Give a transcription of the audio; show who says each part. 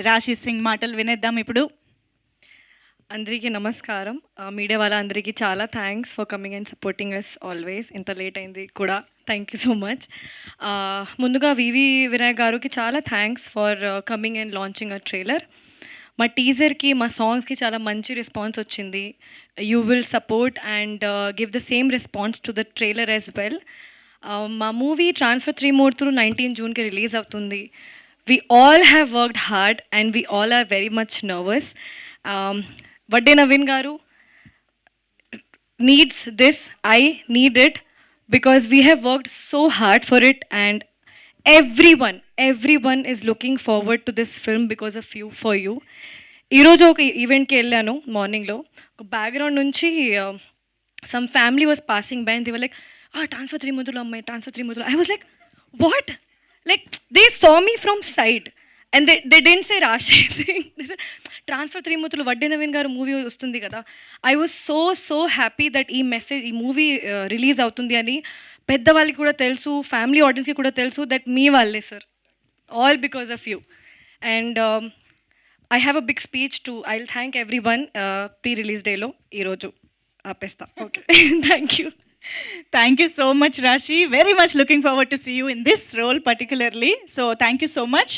Speaker 1: రాశి సింగ్ మాటలు వినేద్దాం ఇప్పుడు.
Speaker 2: అందరికీ నమస్కారం. మీడియా వాళ్ళందరికీ చాలా thanks for coming and supporting us always. ఇంత లేట్ అయింది కూడా థ్యాంక్ యూ సో మచ్. ముందుగా వివి వినాయక్ గారికి చాలా thanks for coming and launching a trailer. మా టీజర్కి మా సాంగ్స్కి చాలా మంచి రెస్పాన్స్ వచ్చింది. You will support and give the same response to the trailer as well. మా మూవీ ట్రాన్స్ఫర్ 3 మూర్తులు 19 జూన్కి రిలీజ్ అవుతుంది. We all have worked hard and we all are very much nervous. Vadde Naveen Garu needs this. I need it because we have worked so hard for it and everyone is looking forward to this film because of you, for you. ఈరోజు ఒక ఈవెంట్కి వెళ్ళాను మార్నింగ్లో. ఒక background నుంచి some family was passing by and they were like transfer 3 మూర్తులు అమ్మాయి, transfer 3 మూర్తులు. I was like what? Like they saw me from side and they didn't say Rashi Singh. They said transfer 3 మూర్తులు వడ్డే నవీన్ గారు movie వస్తుంది కదా. I was so happy that ఈ movie release అవుతుంది అని పెద్దవాళ్ళకి కూడా తెలుసు, ఫ్యామిలీ ఆడియన్స్కి కూడా తెలుసు దట్ మీ వాళ్ళే sir, all because of you. And I have a big speech to I will thank every one pre release డేలో. ఈరోజు ఆపేస్తా. Okay thank you.
Speaker 1: Thank you so much, Rashi. Very much looking forward to see you in this role particularly. So thank you so much.